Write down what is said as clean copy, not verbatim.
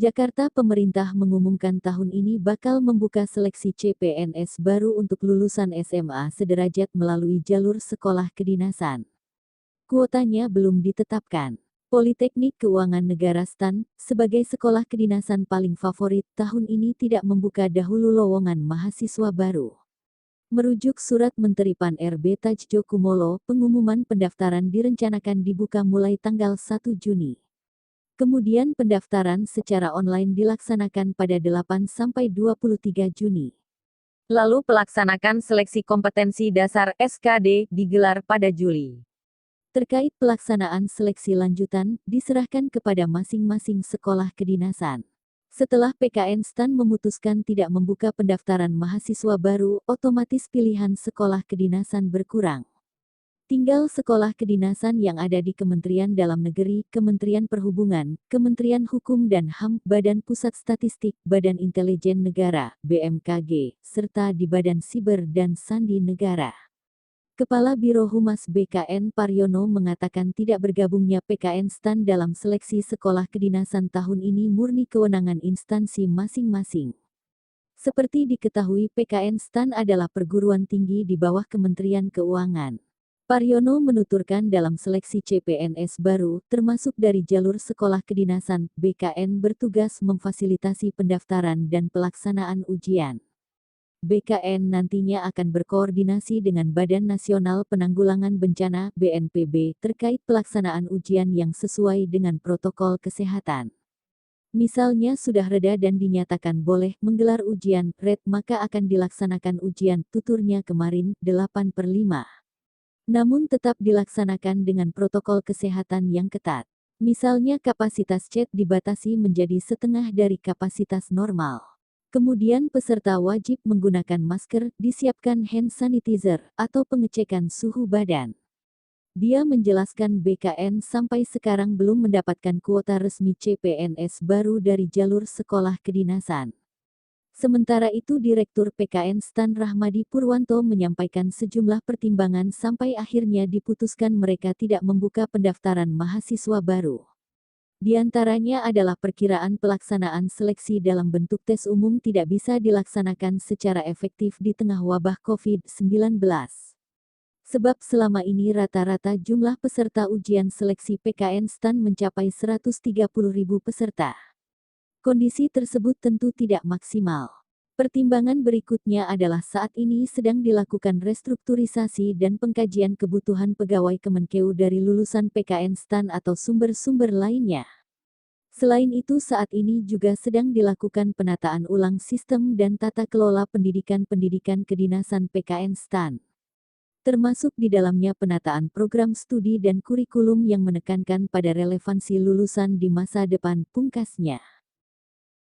Jakarta pemerintah mengumumkan tahun ini bakal membuka seleksi CPNS baru untuk lulusan SMA sederajat melalui jalur sekolah kedinasan. Kuotanya belum ditetapkan. Politeknik Keuangan Negara STAN, sebagai sekolah kedinasan paling favorit tahun ini tidak membuka dahulu lowongan mahasiswa baru. Merujuk surat Menteri PAN-RB Tadjio Kumolo, pengumuman pendaftaran direncanakan dibuka mulai tanggal 1 Juni. Kemudian pendaftaran secara online dilaksanakan pada 8–23 Juni. Lalu pelaksanakan seleksi kompetensi dasar (SKD) digelar pada Juli. Terkait pelaksanaan seleksi lanjutan, diserahkan kepada masing-masing sekolah kedinasan. Setelah PKN STAN memutuskan tidak membuka pendaftaran mahasiswa baru, otomatis pilihan sekolah kedinasan berkurang. Tinggal sekolah kedinasan yang ada di Kementerian Dalam Negeri, Kementerian Perhubungan, Kementerian Hukum dan HAM, Badan Pusat Statistik, Badan Intelijen Negara, BMKG, serta di Badan Siber dan Sandi Negara. Kepala Biro Humas BKN Paryono mengatakan tidak bergabungnya PKN STAN dalam seleksi sekolah kedinasan tahun ini murni kewenangan instansi masing-masing. Seperti diketahui PKN STAN adalah perguruan tinggi di bawah Kementerian Keuangan. Paryono menuturkan dalam seleksi CPNS baru, termasuk dari jalur sekolah kedinasan, BKN bertugas memfasilitasi pendaftaran dan pelaksanaan ujian. BKN nantinya akan berkoordinasi dengan Badan Nasional Penanggulangan Bencana (BNPB) terkait pelaksanaan ujian yang sesuai dengan protokol kesehatan. Misalnya sudah reda dan dinyatakan boleh menggelar ujian red, maka akan dilaksanakan ujian, tuturnya kemarin, 8/5. Namun tetap dilaksanakan dengan protokol kesehatan yang ketat. Misalnya kapasitas chat dibatasi menjadi setengah dari kapasitas normal. Kemudian peserta wajib menggunakan masker, disiapkan hand sanitizer, atau pengecekan suhu badan. Dia menjelaskan BKN sampai sekarang belum mendapatkan kuota resmi CPNS baru dari jalur sekolah kedinasan. Sementara itu Direktur PKN STAN Rahmadi Purwanto menyampaikan sejumlah pertimbangan sampai akhirnya diputuskan mereka tidak membuka pendaftaran mahasiswa baru. Di antaranya adalah perkiraan pelaksanaan seleksi dalam bentuk tes umum tidak bisa dilaksanakan secara efektif di tengah wabah COVID-19. Sebab selama ini rata-rata jumlah peserta ujian seleksi PKN STAN mencapai 130.000 peserta. Kondisi tersebut tentu tidak maksimal. Pertimbangan berikutnya adalah saat ini sedang dilakukan restrukturisasi dan pengkajian kebutuhan pegawai Kemenkeu dari lulusan PKN STAN atau sumber-sumber lainnya. Selain itu saat ini juga sedang dilakukan penataan ulang sistem dan tata kelola pendidikan kedinasan PKN STAN. Termasuk di dalamnya penataan program studi dan kurikulum yang menekankan pada relevansi lulusan di masa depan, pungkasnya.